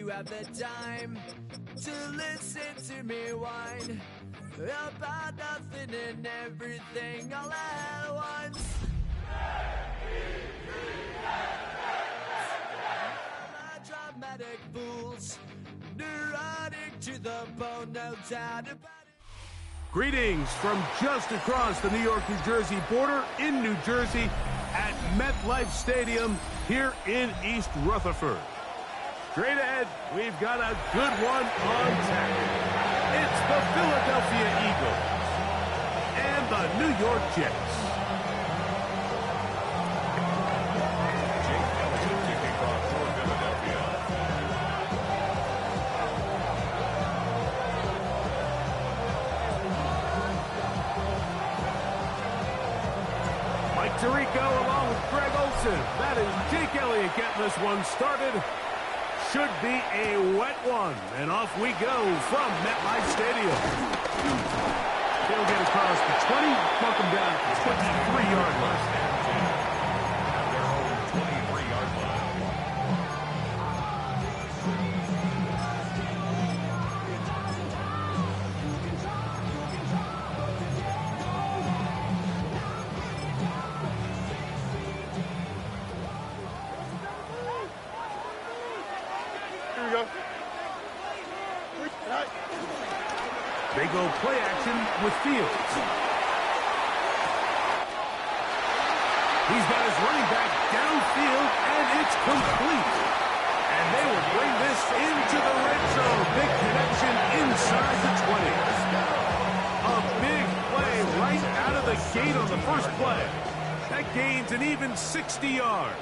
have the time to listen to me whine about nothing and everything all at once. Dramatic fools, neurotic to the bone, no doubt about it. Greetings from just across the New York-New Jersey border in New Jersey at MetLife Stadium here in East Rutherford. Straight ahead, we've got a good one on tap. It's the Philadelphia Eagles and the New York Jets. Mike Tirico along with Greg Olsen. That is Jake Elliott getting this one started. Should be a wet one. And off we go from MetLife Stadium. They'll get across the 20, buck them down at the 23-yard line. At their own 23-yard line. Here we go. They go play action with Fields. He's got his running back downfield, and it's complete. And they will bring this into the red zone. Big connection inside the 20. A big play right out of the gate on the first play. That gains an even 60 yards.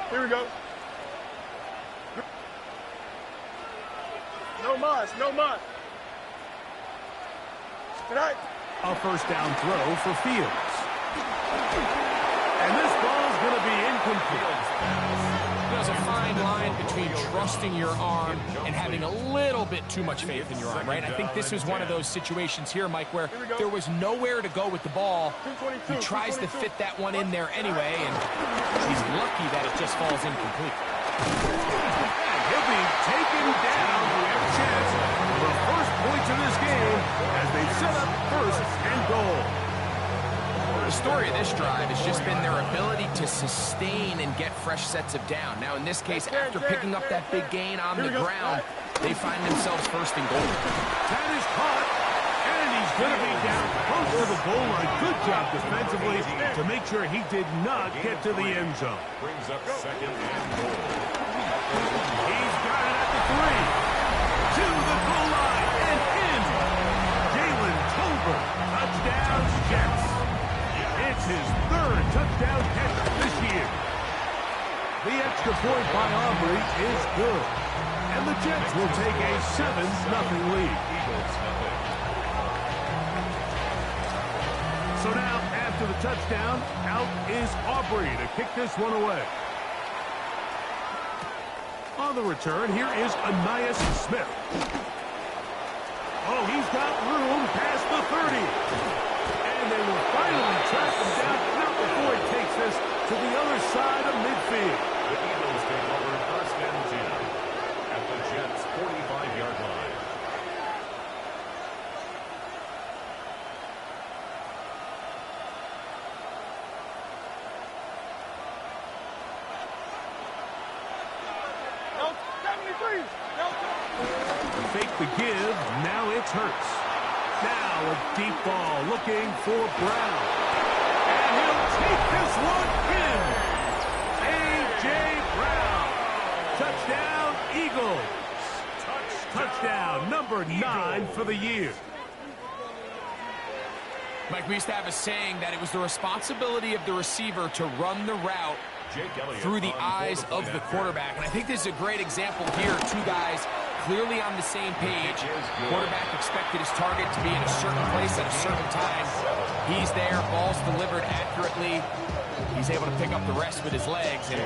Here we go. No mas, no mas. Tonight. A first down throw for Fields. And this ball's going to be incomplete. There's a fine line between trusting your arm and having a little bit too much faith in your arm, right? I think this was one of those situations here, Mike, where there was nowhere to go with the ball. He tries to fit that one in there anyway, and he's lucky that it just falls incomplete. He'll be taken down. We have a chance for the first points of this game as they set up first and goal. The story of this drive has just been their ability to sustain and get fresh sets of down. Now, in this case, after picking up that big gain on the ground, they find themselves first and goal. That is caught, and he's going to be down close to the goal line. Good job defensively to make sure he did not get to the end zone. Brings up second and goal. He's got it at the 3. To the goal line and in. Jalen Tolbert. Touchdown, Jets. It's his third touchdown catch this year. The extra point by Aubrey is good. And the Jets will take a 7-0 lead. So now, after the touchdown, out is Aubrey to kick this one away. On the return, here is Ainias Smith. Oh, he's got room past the 30. And they will finally track him down, not before he takes this to the other side of midfield. The Eagles take over first and 10 at the Jets' 45-yard line. Fake the give, now it's Hurts. Now a deep ball looking for Brown. And he'll take this one in. A.J. Brown. Touchdown, Eagles. Touchdown, number 9 for the year. Mike, we used to have a saying that it was the responsibility of the receiver to run the route through the eyes of the quarterback. And I think this is a great example here. Two guys clearly on the same page. Quarterback expected his target to be in a certain place at a certain time. He's there, ball's delivered accurately. He's able to pick up the rest with his legs, and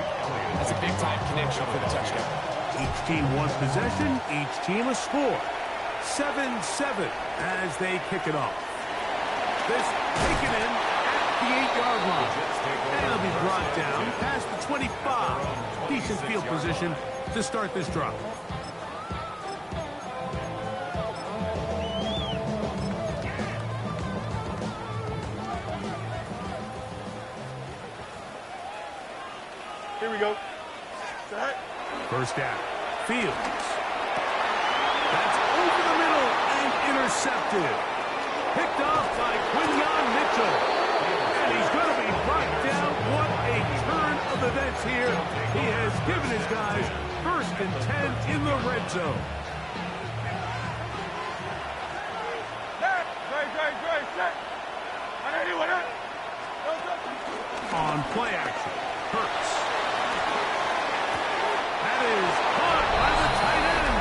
that's a big-time connection for the touchdown. Each team wants possession, each team a score. 7-7 as they kick it off. This taken in at the 8-yard line. And it'll be brought down past the 25. decent field position to start this drive. Here we go. Set. First down. Fields. That's over the middle and intercepted. Picked off by Quinyon Mitchell. And he's going to be brought down. What a turn of events here. He has given his guys 1st and 10 in the red zone. Great, set. On play action, Hurts. That is caught by the tight end,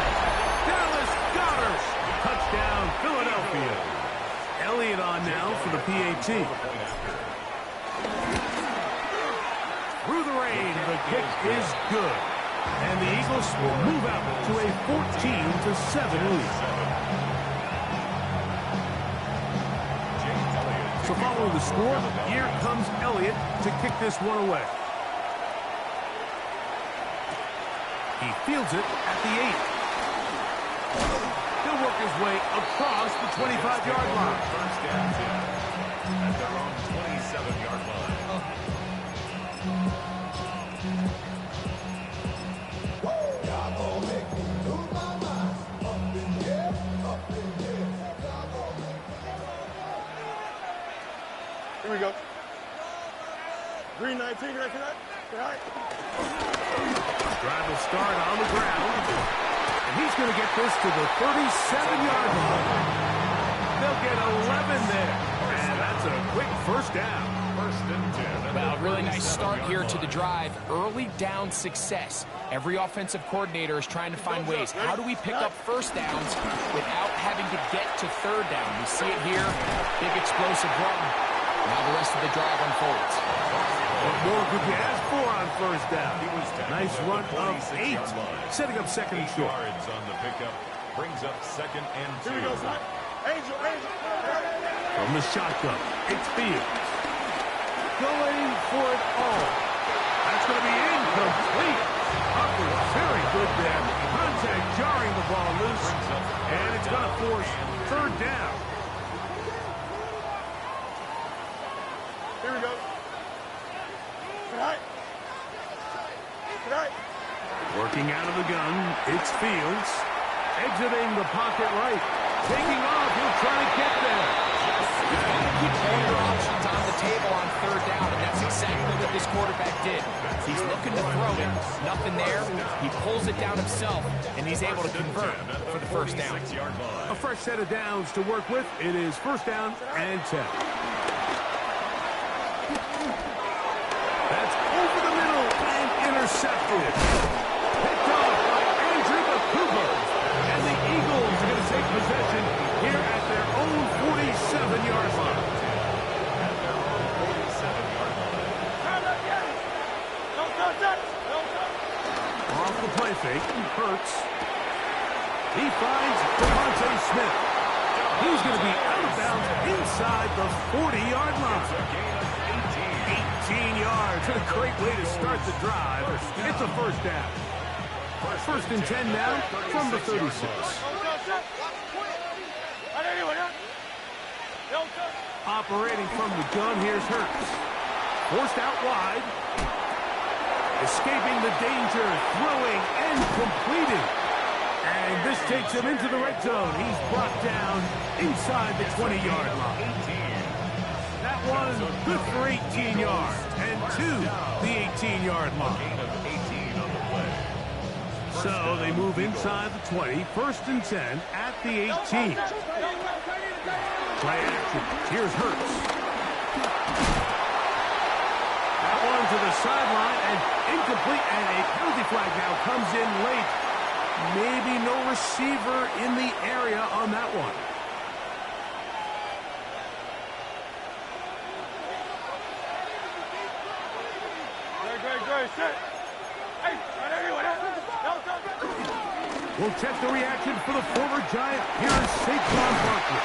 Dallas Goedert. Touchdown, Philadelphia. Elliott on now for the PAT. Through the rain, the kick is good. And the Eagles will move out to a 14-7 lead. So following the score, here comes Elliott to kick this one away. He fields it at the 8. He'll work his way across the 25-yard line. First down, 10 at their own 27-yard line. Here we go. Green 19, right? Drive will start on the ground. And he's going to get this to the 37-yard line. They'll get 11 there. And that's a quick first down. First and 10. Well, really nice start here to the drive. Early down success. Every offensive coordinator is trying to find ways. How do we pick up first downs without having to get to third down? We see it here. Big explosive run. Now the rest of the drive unfolds. What more could you ask for on first down? Nice run of 8, setting up second and short. Yards on the pickup brings up 2nd and 2. Here we go, son. Angel. From the shotgun, it's Fields. Going for it all. That's going to be incomplete. Humphrey, very good there. Contact jarring the ball loose. And it's going to force third down. Here we go. Tonight. Working out of the gun, it's Fields. Exiting the pocket right. Taking off, he'll try to get there. Keep all your options on the table on third down, and that's exactly what this quarterback did. He's looking to throw it, nothing there. He pulls it down himself, and he's able to convert for the first down. A fresh set of downs to work with. It is first down and 10. That's over the middle and intercepted. Picked off by Andrew McCougar. And the Eagles are going to take possession here at their own 47-yard line. Off the play fake, Hurts. He finds Devontae Smith. He's going to be out of bounds inside the 40-yard line. 18 yards. A great way to start the drive. It's a first down. First and 10 now from the 36. Operating from the gun, here's Hurts. Forced out wide. Escaping the danger, throwing and completing. And this takes him into the red zone. He's brought down inside the 20-yard line. That one good for 18 yards and to the 18-yard line. So they move inside the 20, first and 10 at the 18. Play action. Here's Hurts. That one to the sideline and incomplete, and a penalty flag now comes in late. Maybe no receiver in the area on that one. Great. Sit. Hey, We'll check the reaction for the former Giant. Here's Saquon Barkley.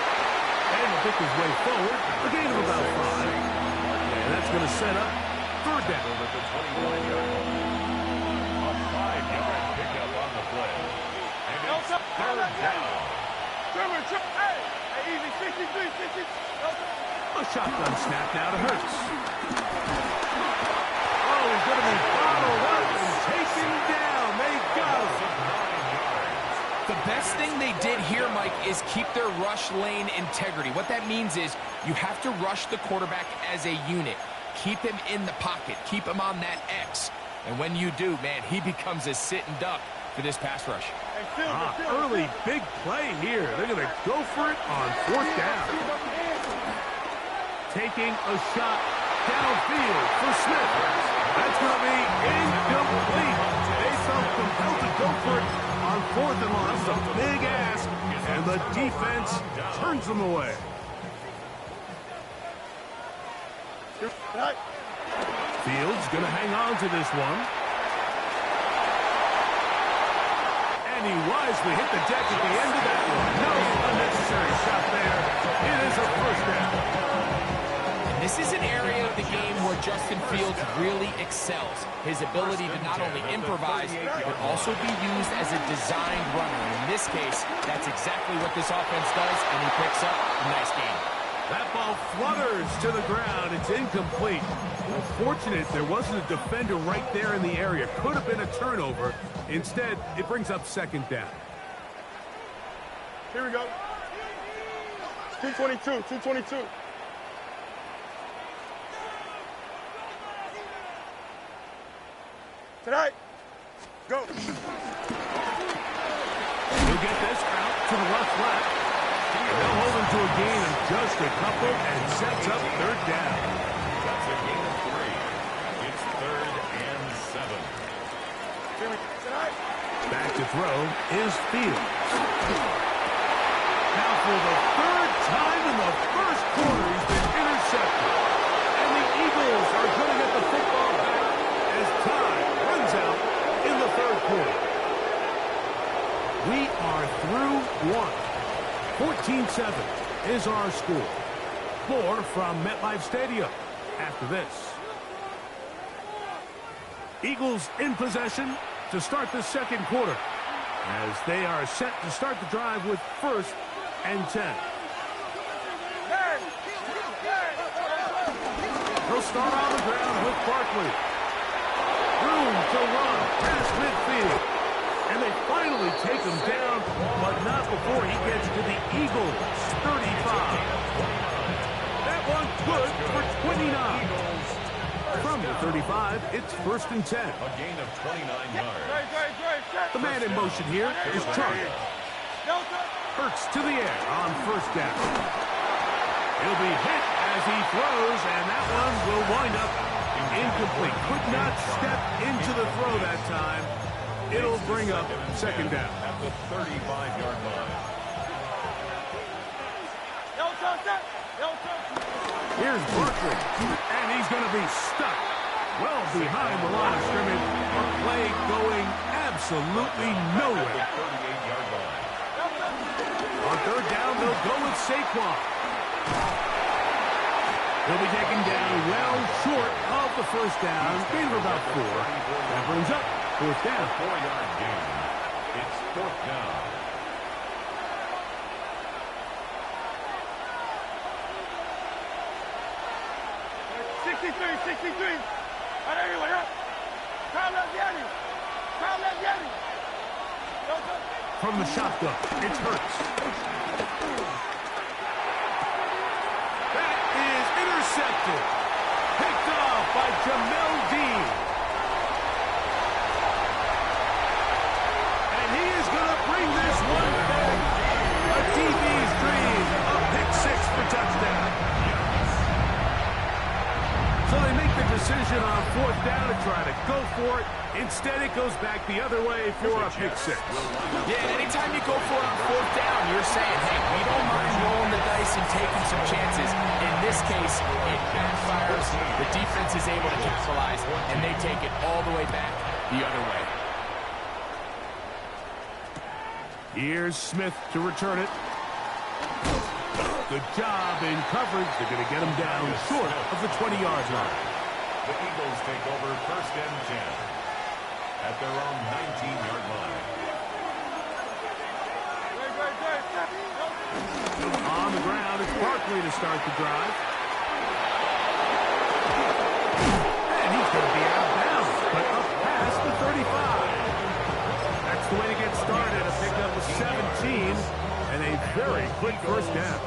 And he'll pick his way forward. A gain of about 5. And that's going to set up third down. Shotgun snap now to Hurts. Oh, he's going to be bottled up and taken down. They got him. The best thing they did here, Mike, is keep their rush lane integrity. What that means is you have to rush the quarterback as a unit. Keep him in the pocket. Keep him on that X. And when you do, man, he becomes a sitting duck for this pass rush. Early big play here. They're going to go for it on 4th down. Taking a shot downfield for Smith. That's going to be incomplete. They felt compelled to go for it on 4th and long. That's a big ask, and the defense turns them away. Fields going to hang on to this one. And he wisely hit the deck at the end of that one. No unnecessary shot there. It is a first down. This is an area of the game where Justin Fields really excels. His ability to not only improvise, but also be used as a designed runner. In this case, that's exactly what this offense does, and he picks up a nice gain. That ball flutters to the ground. It's incomplete. Unfortunate there wasn't a defender right there in the area. Could have been a turnover. Instead, it brings up 2nd down. Here we go. 222. Tonight, go. He'll get this out to the left flat. They'll hold him to a gain of just a couple and sets up 3rd down. That's a gain of 3. It's 3rd and 7. Back to throw is Fields. Now for the 3rd time in the first quarter, he's been intercepted. And the Eagles are going to get the football back as time runs out in the 3rd quarter. We are through 1. 14-7 is our score. More from MetLife Stadium after this. Eagles in possession to start the 2nd quarter as they are set to start the drive with 1st and 10. They'll start on the ground with Barkley. Room to run past midfield. And they finally take him down, but not before he gets to the Eagles' 35. That one good for 29. From the 35, it's 1st and 10. A gain of 29 yards. The man in motion here is Charlie. Hurts to the air on 1st down. He'll be hit as he throws, and that one will wind up incomplete. Could not step into the throw that time. It'll bring up 2nd down. At the 35-yard line. Here's Barkley, and he's going to be stuck well behind the line of scrimmage. A play going absolutely nowhere. 38-yard line. On 3rd down, they'll go with Saquon. He'll be taken down well short of the 1st down. Gain of about 4. That brings up 4th down. 4-yard gain. It's 4th down. From the shotgun, it's Hurts. That is intercepted. Picked off by Jamel Dean. And he is going to bring this one back. A DB's dream. A pick 6 for touchdown. So they make the decision on 4th down to try to go for it. Instead, it goes back the other way for a pick 6. Yeah, anytime you go for it on 4th down, you're saying, hey, we don't mind rolling the dice and taking some chances. In this case, it backfires. The defense is able to capitalize, and they take it all the way back the other way. Here's Smith to return it. Good job in coverage. They're going to get him down short of the 20-yard line. The Eagles take over 1st and 10 at their own 19-yard line. On the ground, it's Barkley to start the drive. very quick first down.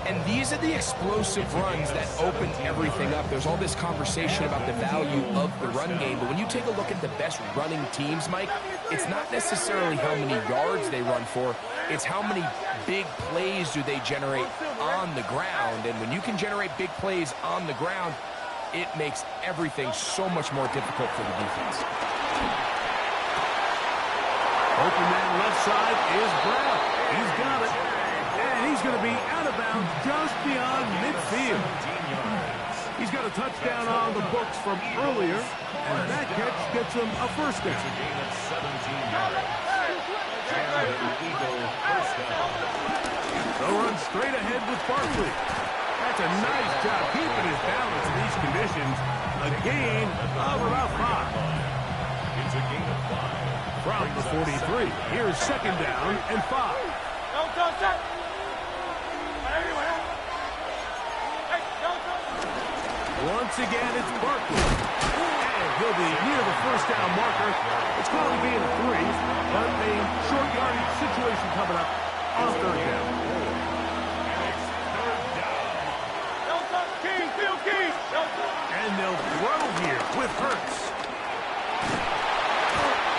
And these are the explosive runs that open everything up. There's all this conversation about the value of the run game, but when you take a look at the best running teams, Mike, it's not necessarily how many yards they run for, it's how many big plays do they generate on the ground. And when you can generate big plays on the ground, it makes everything so much more difficult for the defense. Open man left side is Brown. He's got it. And he's going to be out of bounds just beyond midfield. He's got a touchdown on the books from earlier, and that catch gets him a first down. They'll run straight ahead with Barkley. That's a nice job keeping his balance in these conditions. A gain of about 5. It's a gain of 5. From the 43, here's second down and 5. Once again, it's Barkley. And he'll be near the first down marker. It's going to be in a 3, but a short yardage situation coming up on third down. And they'll throw here with Hurts.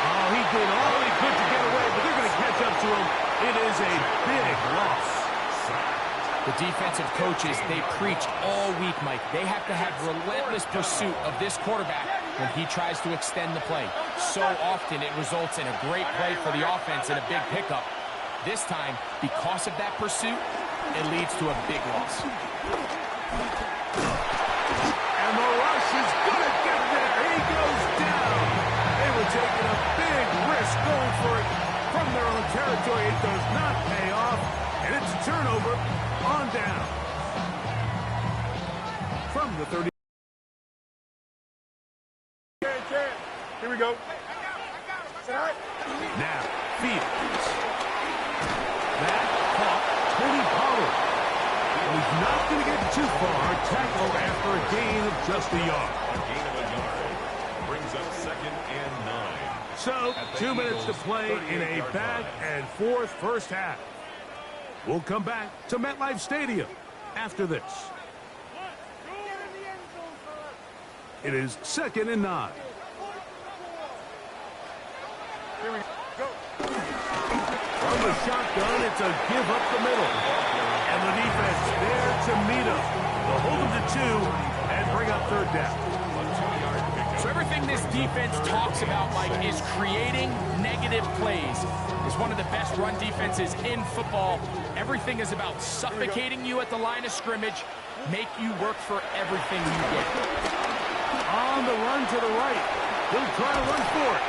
Oh, he did all he could to get away, but they're going to catch up to him. It is a big loss. The defensive coaches, they preach all week, Mike. They have to have relentless pursuit of this quarterback when he tries to extend the play. So often it results in a great play for the offense and a big pickup. This time, because of that pursuit, it leads to a big loss. And the rush is going to get there. He goes down. They were taking a big risk going for it from their own territory. It does not pay off, and it's a turnover on down. From the 30. Here we go. Now, Fields. That caught Tony Pollard. He's not going to get too far. Tackle after a gain of just a yard. A gain of a yard brings up 2nd and 9. So, 2 minutes to play in a back and forth first half. We'll come back to MetLife Stadium after this. It is 2nd and 9. Here we go. From the shotgun, it's a give up the middle. And the defense there to meet him. They'll hold him to 2 and bring up third down. So everything this defense talks about, Mike, is creating negative plays. It's one of the best run defenses in football. Everything is about suffocating you at the line of scrimmage, make you work for everything you get. On the run to the right. He'll try to run for it.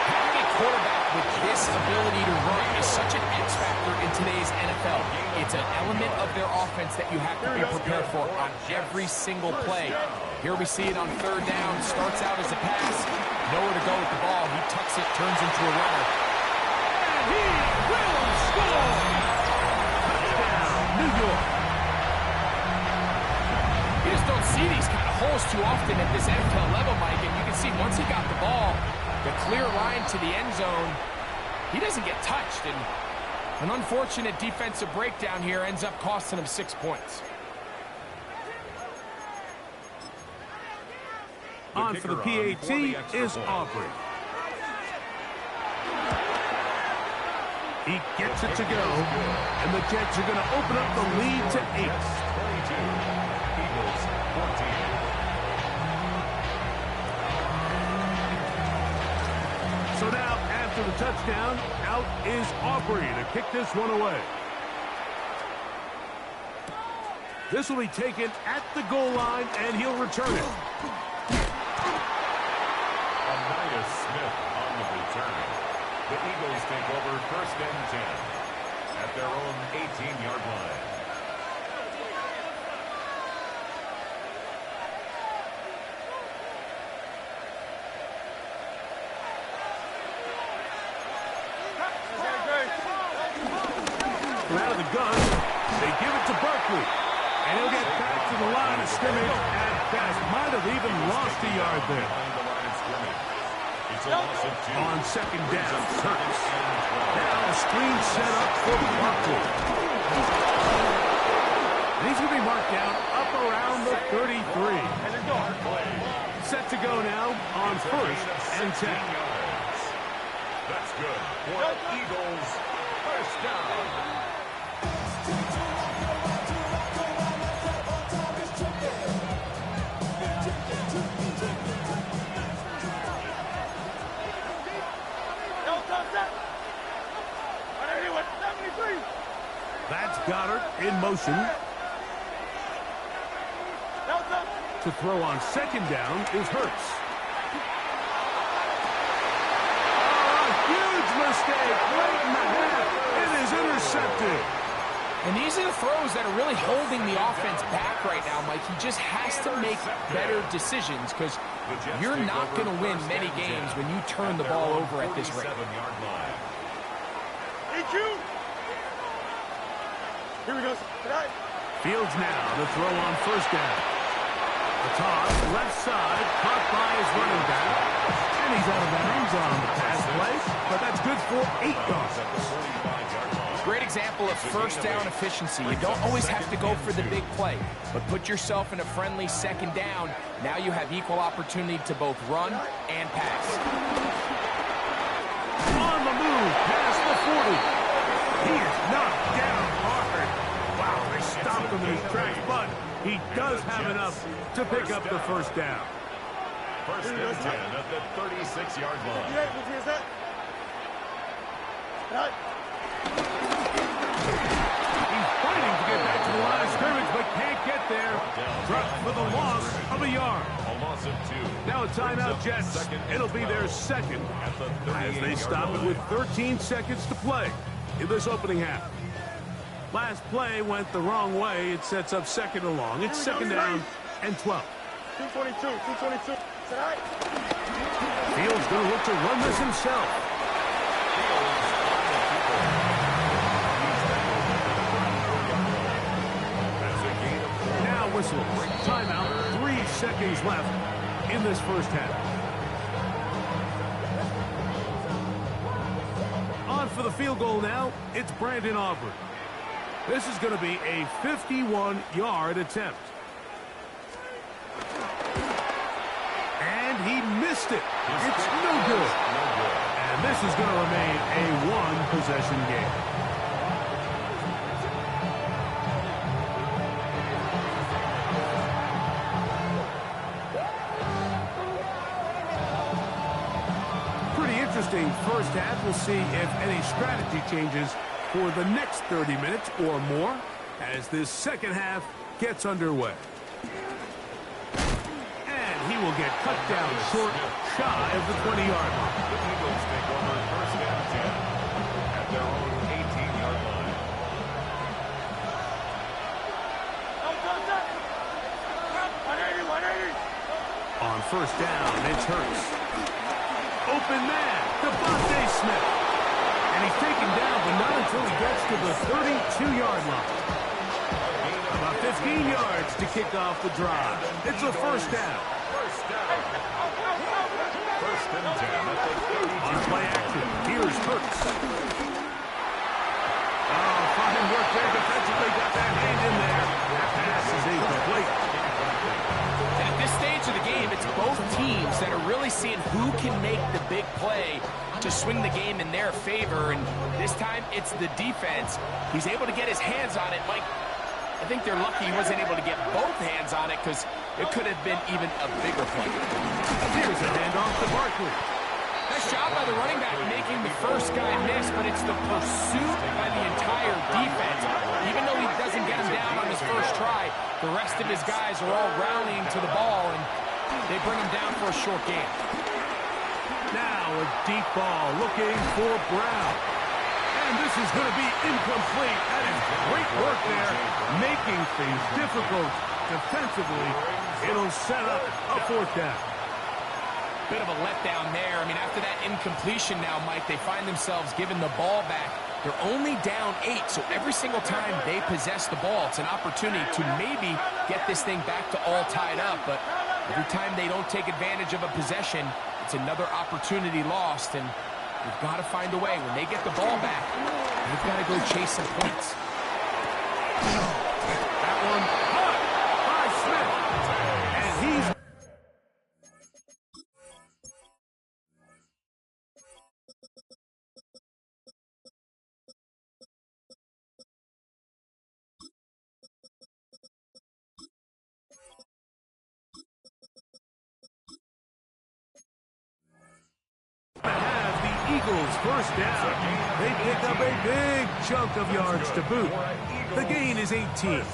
Having a quarterback with this ability to run is such an X factor in today's NFL. It's an element of their offense that you have to be prepared for on every single play. Here we see it on third down. Starts out as a pass. Nowhere to go with the ball. He tucks it, turns into a runner. And he will score! Touchdown, New York. You just don't see these kind of holes too often at this NFL level, Mike. And you can see once he got the ball, the clear line to the end zone, he doesn't get touched. And an unfortunate defensive breakdown here ends up costing him 6 points. On for the PAT is Aubrey. He gets it to go, and the Jets are going to open up the lead to 8. 22, Eagles 14. So now, after the touchdown, out is Aubrey to kick this one away. This will be taken at the goal line, and he'll return it. Amaya Smith on the return. The Eagles take over 1st and 10 at their own 18-yard line. From out of the gun, they give it to Barkley. And he'll get back to the line of scrimmage at best. Might have even lost a yard there. Behind the line of scrimmage. It's That's a loss of 2. On second down, Hurts. Now a screen set up for Barkley. And he's going to be marked down up around the 33. Set to go now on first and 10. That's good for Eagles. First down. That's Goddard in motion. To throw on second down is Hurts. Oh, a huge mistake late in the half. It is intercepted. And these are the throws that are really holding the offense back right now, Mike. He just has to make better decisions because you're not going to win many games when you turn the ball over at this rate. Here we go. Fields now to throw on first down. The toss, left side, caught by his running back. And he's out of bounds on the pass play, but that's good for 8 yards. Great example of first down efficiency. You don't always have to go for the big play, but put yourself in a friendly second down. Now you have equal opportunity to both run and pass. On the move, past the 40. He is knocked down hard. Wow, they stopped him in his tracks, but he does have enough to pick up the first down. First and 10 at the 36-yard line. He's fighting to get back to the line of scrimmage, but can't get there. Dropped for the loss of a yard. A loss of 2. Now a timeout, Jets. It'll be their second as they stop it with 13 seconds to play in this opening half. Last play went the wrong way. It sets up second and long. It's second down and 12. 222. Fields going to look to run this himself. Now whistles. Timeout. 3 seconds left in this first half. On for the field goal now. It's Brandon Aubrey. This is going to be a 51-yard attempt. And he missed it. It's no good. And this is going to remain a one-possession game. Pretty interesting first half. We'll see if any strategy changes for the next 30 minutes or more as this second half gets underway. And he will get cut down short, shy of the 20-yard line. The Eagles take over first and 10 at their own 18-yard line. On first down, it's Hurts. Open man, Devontae Smith. And he's taken down, but not until he gets to the 32-yard line. About 15 yards to kick off the drive. It's a first down. First and 10 at the 32. On play action, here's Hurts. Oh, fine work there defensively. Got that hand in there. That pass is incomplete. And at this stage of the game, it's both teams that are really seeing who can make the big play to swing the game in their favor, and this time it's the defense. He's able to get his hands on it. Mike, I think they're lucky he wasn't able to get both hands on it because it could have been even a bigger play. Here's a handoff to Barkley. Nice job by the running back making the first guy miss, but it's the pursuit by the entire defense. Even though he doesn't get him down on his first try, the rest of his guys are all rallying to the ball, and they bring him down for a short gain. Now a deep ball looking for Brown. And this is going to be incomplete. That is great work there, making things difficult defensively. It'll set up a fourth down. Bit of a letdown there. I mean, after that incompletion now, Mike, they find themselves giving the ball back. They're only down 8, so every single time they possess the ball, it's an opportunity to maybe get this thing back to all tied up. But every time they don't take advantage of a possession, it's It's another opportunity lost, and you've got to find a way. When they get the ball back, you've got to go chase some points. That one caught by Smith. And he's... have the Eagles first down. They pick up a big chunk of yards to boot. The gain is 18.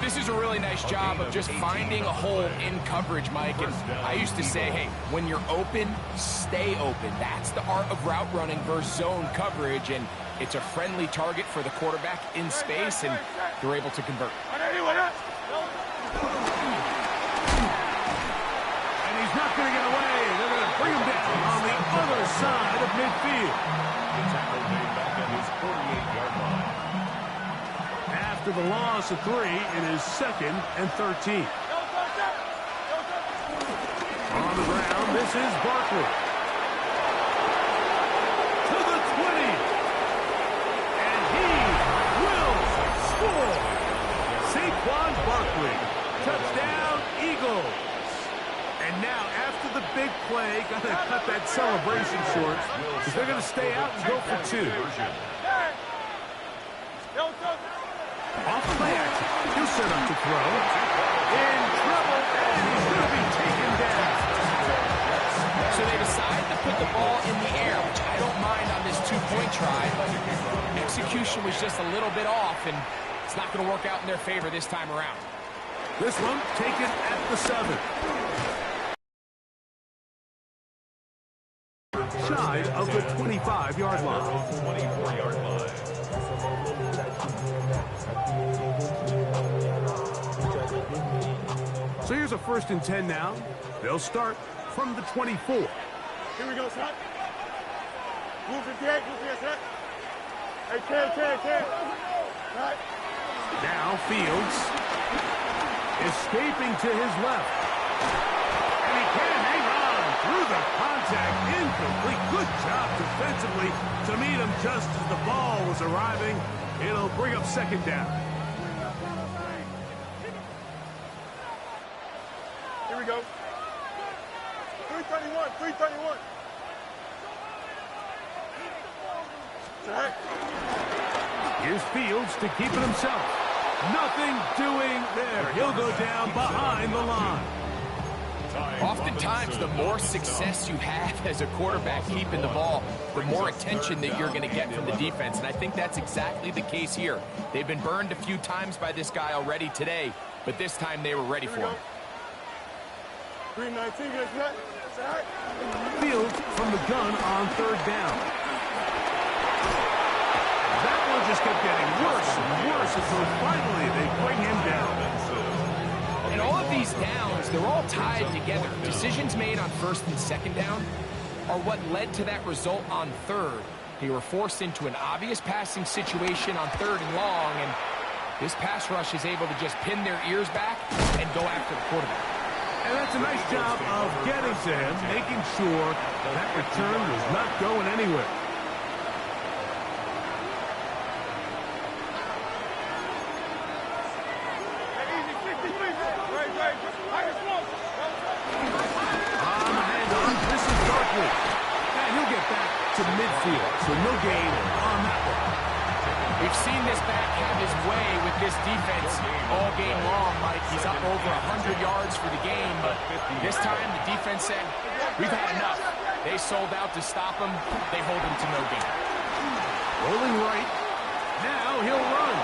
This is a really nice job of just finding a hole in coverage, Mike. And I used to say, hey, when you're open, stay open. That's the art of route running versus zone coverage. And it's a friendly target for the quarterback in space, and they're able to convert. And he's not going to get away. They're going to bring him down on the other side of midfield. The tackle made back at his 48-yard line. After the loss of 3, it is 2nd and 13. On the ground, this is Barkley. To the 20. And he will score. Saquon Barkley. Touchdown, Eagles. And now, after the big play, got to cut that celebration short, because they're going to stay out and go for 2. Off play action. He'll set up to throw. In trouble, and he's going to be taken down. So they decide to put the ball in the air, which I don't mind on this 2-point try, but execution was just a little bit off, and it's not going to work out in their favor this time around. This one taken at the 7. Shy of the 25-yard line. 24-yard line. So here's a 1st and 10 now. They'll start from the 24. Here we go, son. Move it, Ted. Move it, son. Hey, Ted. Right. Now Fields escaping to his left. And he can't hang on through the contact. Incomplete. Good job defensively to meet him just as the ball was arriving. It'll bring up 2nd down. Here we go. 331. Right. Here's Fields to keep it himself. Nothing doing there. He'll go down behind the line. Oftentimes, the more success you have as a quarterback keeping the ball, the more attention that you're going to get from the defense. And I think that's exactly the case here. They've been burned a few times by this guy already today, but this time they were ready for him. 319, get that. Fields from the gun on 3rd down. That one just kept getting worse and worse until finally they bring him down. And all of these downs, they're all tied together. Decisions made on 1st and 2nd down are what led to that result on 3rd. They were forced into an obvious passing situation on 3rd and long, and this pass rush is able to just pin their ears back and go after the quarterback. And that's a nice job of getting to him, making sure that return was not going anywhere. On the handoff, this is Barkley. And he'll get back to midfield, so no gain on that one. We've seen this back have his way with this defense all game long, Mike. He's up over 100 yards for the game, but this time the defense said, we've had enough. They sold out to stop him. They hold him to no gain. Rolling right. Now he'll run.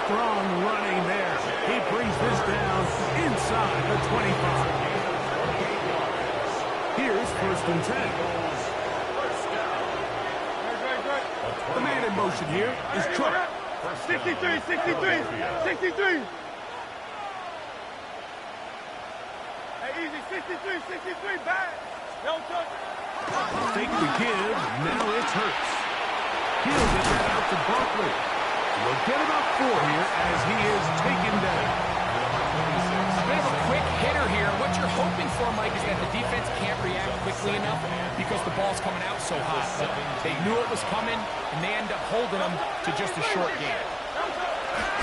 Strong running there. He brings this down inside the 25. Here's 1st and 10. The man in motion here is Truck. 63. Hey, easy, 63, back. No touch. Fake the give, now it's Hurts. He'll get that out to Barkley. We'll get about 4 here as he is taken down. for, Mike, is that the defense can't react quickly enough because the ball's coming out so hot. But they knew it was coming, and they end up holding them to just a short game.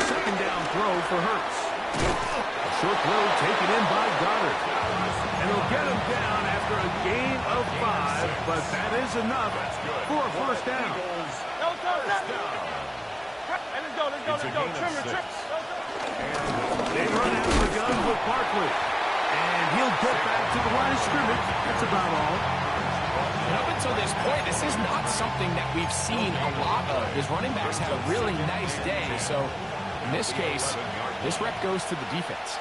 Second down throw for Hurts. A short throw taken in by Goddard. And he'll get him down after a gain of 5, but that is enough for a first down. Let's go. Trim. They run out of the gun with Barkley. And he'll get back to the line of scrimmage. That's about all. And up until this point, this is not something that we've seen a lot of. His running backs had a really nice day. So in this case, this rep goes to the defense.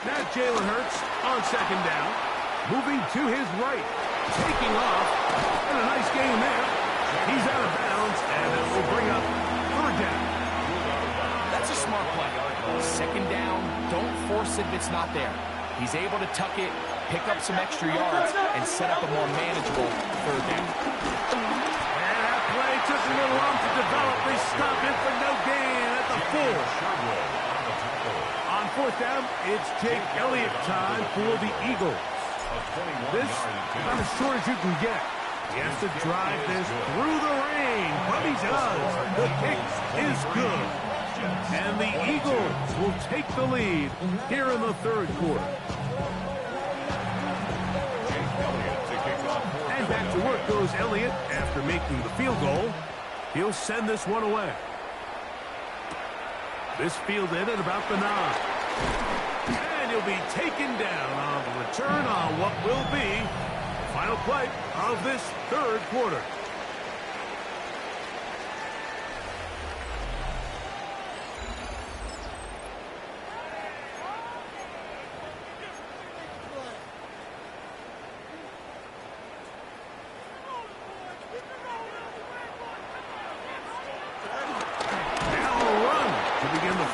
Now Jalen Hurts on second down. Moving to his right. Taking off. And a nice game there. He's out of bounds. And that will bring up third down. That's a smart play. Second down, don't force it if it's not there. He's able to tuck it, pick up some extra yards, and set up a more manageable third down. And that play took a little long to develop. They stop it for no gain at the 4. On fourth down, it's Jake Elliott time for the Eagles. This about as short as you can get. He has to drive this through the rain, but he does. The kick is good. And the Eagles will take the lead here in the third quarter. And back to work goes Elliott after making the field goal. He'll send this one away. This fielded at about the 9. And he'll be taken down on the return on what will be the final play of this third quarter.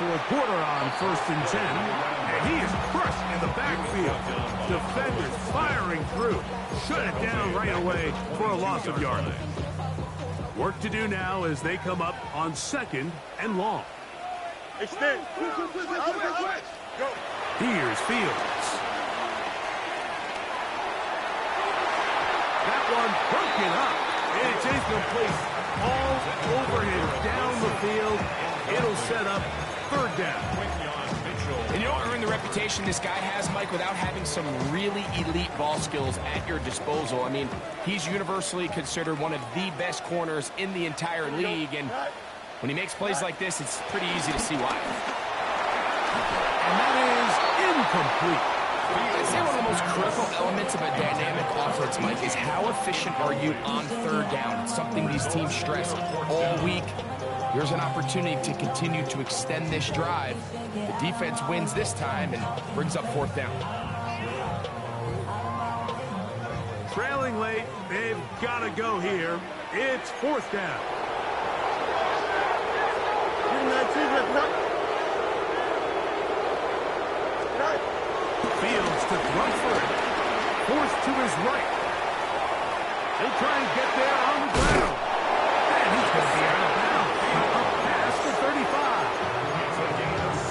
Fourth quarter on 1st and 10. And he is crushed in the backfield. Defenders firing through. Shut it down right away for a loss of yardage. Work to do now as they come up on 2nd and long. Extend. Here's Fields. That one broken up. It's incomplete. All over him down the field. It'll set up third down. And you don't earn the reputation this guy has, Mike, without having some really elite ball skills at your disposal. I mean, he's universally considered one of the best corners in the entire league, and when he makes plays like this, it's pretty easy to see why. And that is incomplete. I'd say one of the most critical elements of a dynamic offense, Mike, is how efficient are you on third down. It's something these teams stress all week. Here's an opportunity to continue to extend this drive. The defense wins this time and brings up fourth down. Trailing late, they've got to go here. It's fourth down. Fields to throw for it. Forced to his right. He'll try and get there on the ground. And he's going to be out of bounds. The 35.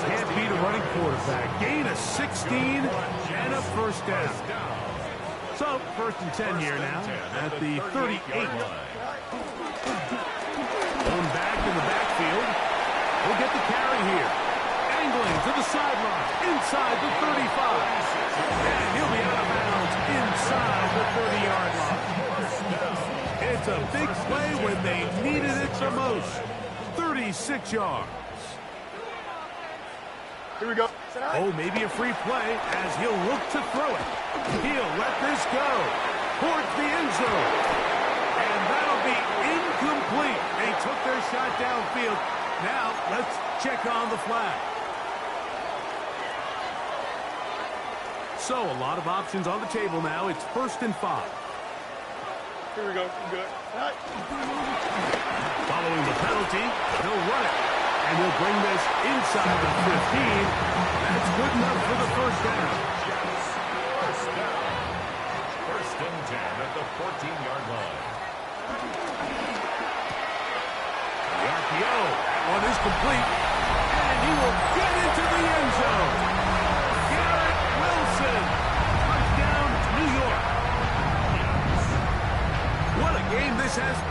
Can't beat a running quarterback. Gain of 16 and a first down. So, 1st and 10 here now at the 38. Going back in the backfield. We'll get the carry here. Angling to the sideline. Inside the 35. And he'll be out of bounds inside the 30-yard line. It's a big play when they needed it the most. 36 yards. Here we go. Oh, maybe a free play as he'll look to throw it. He'll let this go towards the end zone. And that'll be incomplete. They took their shot downfield. Now, let's check on the flag. So, a lot of options on the table now. It's 1st and 5. Here we go. Good. Following the penalty, he'll run it. And he'll bring this inside the 15. That's good enough for the first down. First and 10 at the 14-yard line. The RPO. That one is complete. And he will get into the end zone. Garrett Wilson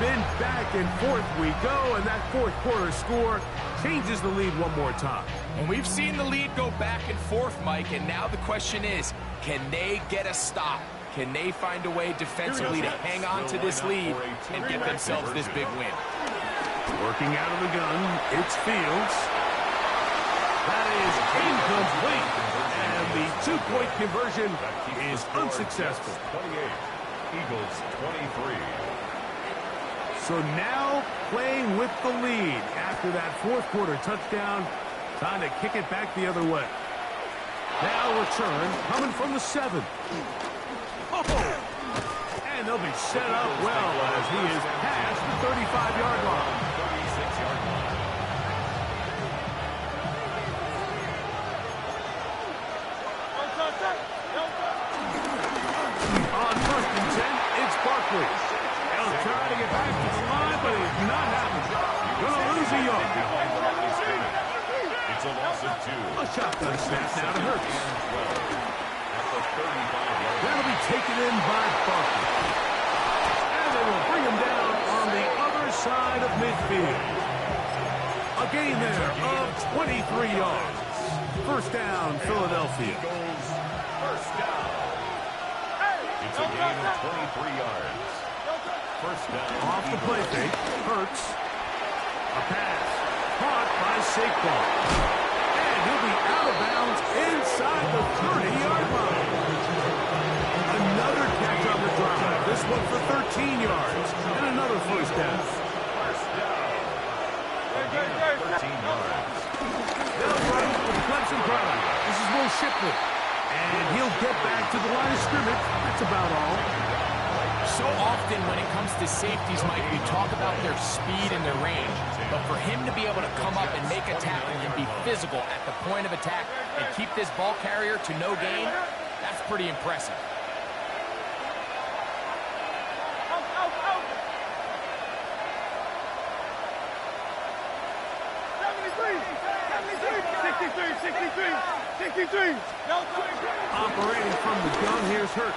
been back and forth we go, and that fourth quarter score changes the lead one more time. And we've seen the lead go back and forth, Mike, and now the question is, can they get a stop? Can they find a way defensively to hang on to this lead and get themselves this big win? Working out of the gun, it's Fields. That is incomplete, and the two-point conversion is unsuccessful. 28, Eagles 23. So now playing with the lead after that fourth quarter touchdown, time to kick it back the other way. Now return coming from the 7. And they'll be set up well as he is past the 35-yard line. 36-yard line. On 1st and 10, it's Barkley. He'll try to get back to the line, but it's not happening. Gonna lose a yard. It's a loss of 2. A shotgun snap now to Hurts. At the 35-yard line. That'll be taken in by Barkley. And they will bring him down on the other side of midfield. A gain there of 23 yards. First down, Philadelphia. First down. It's a gain of 23 yards. First down. Off the play fake. Hurts. A pass. Caught by Saquon. And he'll be out of bounds inside the 30-yard line. Another catch on the drive. This one for 13 yards. And another first down. First down. A gain of 13 yards. They'll run with Clemson crowd. This is Will Shipley. And he'll get back to the line of scrimmage. That's about all. So often when it comes to safeties, Mike, we talk about their speed and their range. But for him to be able to come up and make a tackle and be physical at the point of attack and keep this ball carrier to no gain, that's pretty impressive. Operating from the gun, here's Hurts.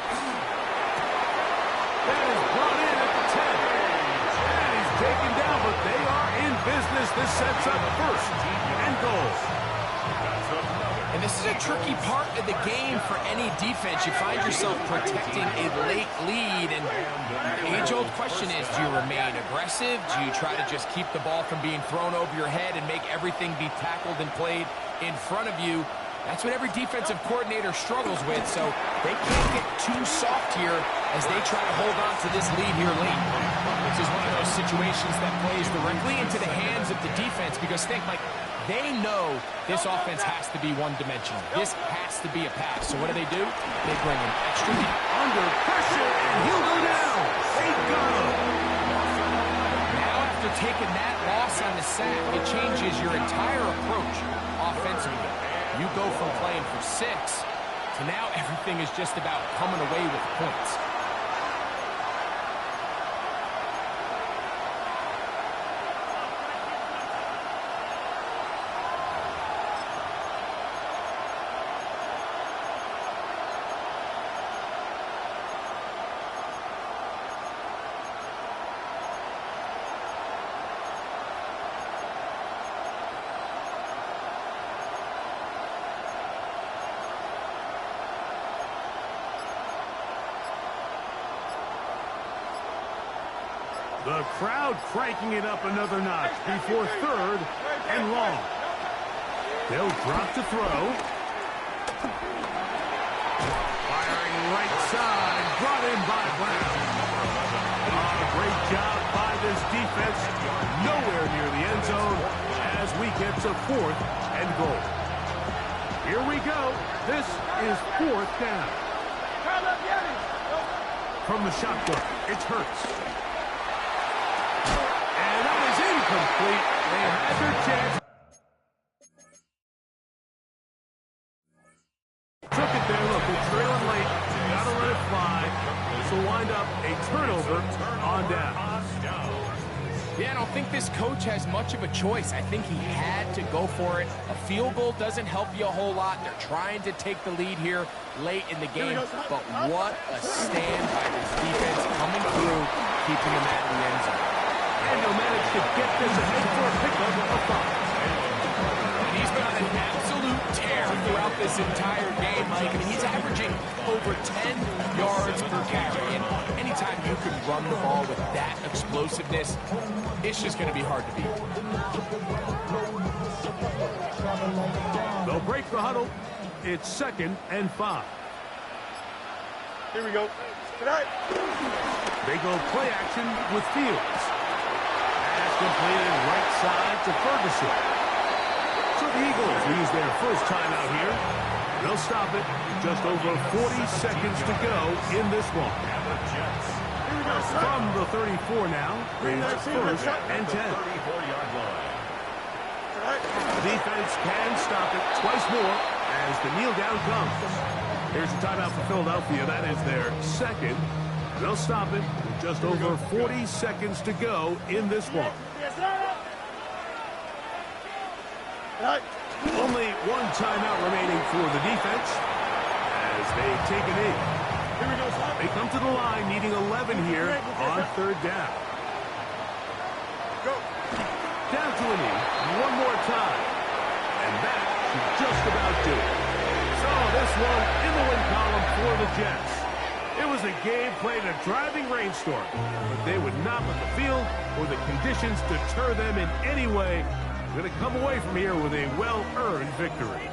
That is brought in at the 10. And he's taken down, but they are in business. This sets up first and goal. And this is a tricky part of the game for any defense. You find yourself protecting a late lead, and the age-old question is, do you remain aggressive? Do you try to just keep the ball from being thrown over your head and make everything be tackled and played in front of you? That's what every defensive coordinator struggles with, so they can't get too soft here as they try to hold on to this lead here late. This is one of those situations that plays directly into the hands of the defense, because think, like, they know this offense has to be one-dimensional. This has to be a pass. So what do? They bring him extra deep. Under pressure, and he'll go down. They got him. Now after taking that loss on the sack, it changes your entire approach offensively. You go from playing for 6 to now everything is just about coming away with points. The crowd cranking it up another notch before 3rd and long. They'll drop to throw. Firing right side, brought in by Brown. Great job by this defense. Nowhere near the end zone as we get to 4th and goal. Here we go. This is 4th down. From the shotgun, it's Hurts. Complete. They had their chance. Took it there. Look, they're trailing late. Got to let it fly. This will wind up a turnover on down. Yeah, I don't think this coach has much of a choice. I think he had to go for it. A field goal doesn't help you a whole lot. They're trying to take the lead here late in the game. But what a stand by this defense coming through, keeping them out of the end zone. And they'll manage to get this ahead for a pickup of 5. And he's been on an absolute tear throughout this entire game, Mike. I mean, he's averaging over 10 yards per carry. And anytime you can run the ball with that explosiveness, it's just going to be hard to beat. They'll break the huddle. It's 2nd and 5. Here we go. Tonight. They go play action with Fields. Pass completed right side to Ferguson. So the Eagles use their first timeout here. They'll stop it. Just over 40 seconds to go in this one. From the 34 now, it's 1st and 10. Defense can stop it twice more as the kneel down comes. Here's a timeout for Philadelphia. That is their 2nd. They'll stop it with just over 40 seconds to go in this one. Only one timeout remaining for the defense as they take a knee. They come to the line needing 11 here on 3rd down. Down to a knee one more time. And that should just about do it. So this one in the win column for the Jets. It was a game played in a driving rainstorm, but they would not let the field or the conditions deter them in any way. They're going to come away from here with a well-earned victory.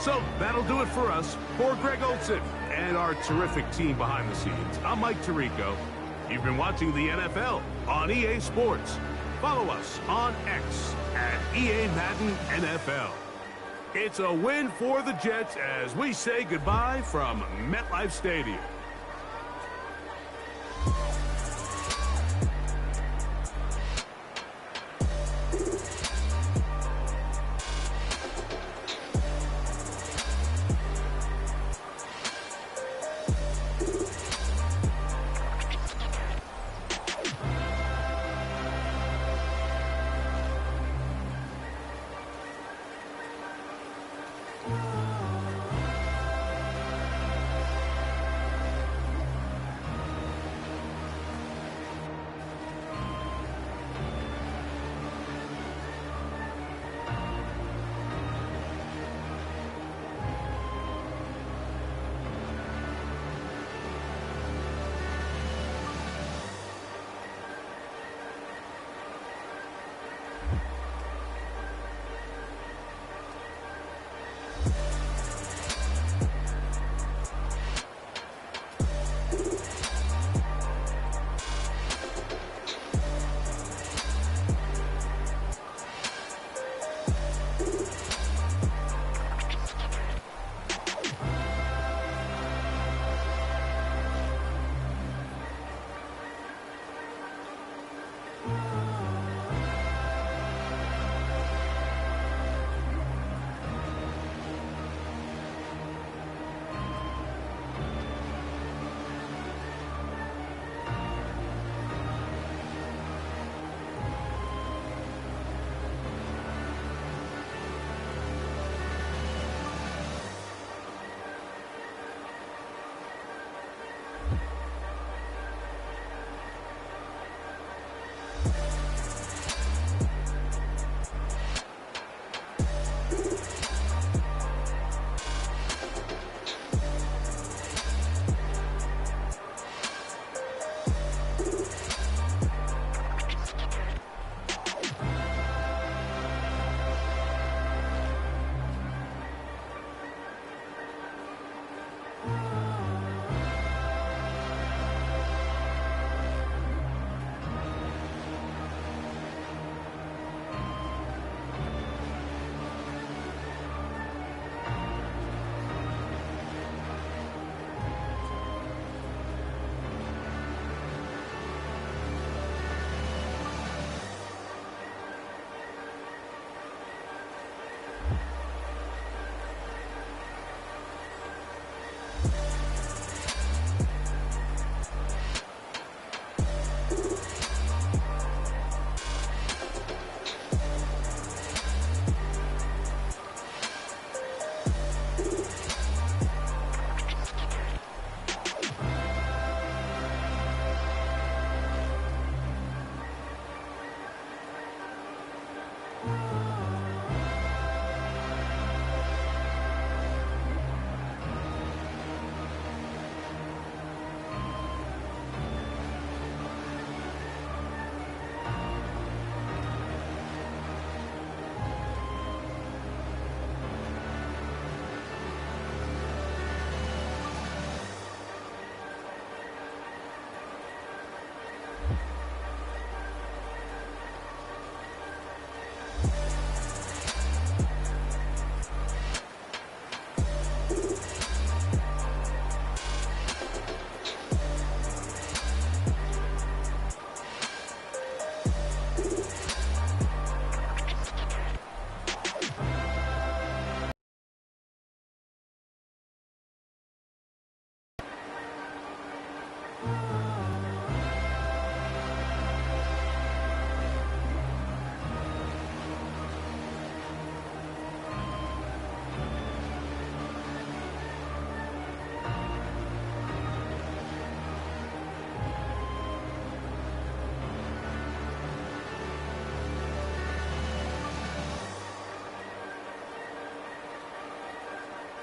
So that'll do it for us. For Greg Olsen and our terrific team behind the scenes, I'm Mike Tirico. You've been watching the NFL on EA Sports. Follow us on X at EA Madden NFL. It's a win for the Jets as we say goodbye from MetLife Stadium.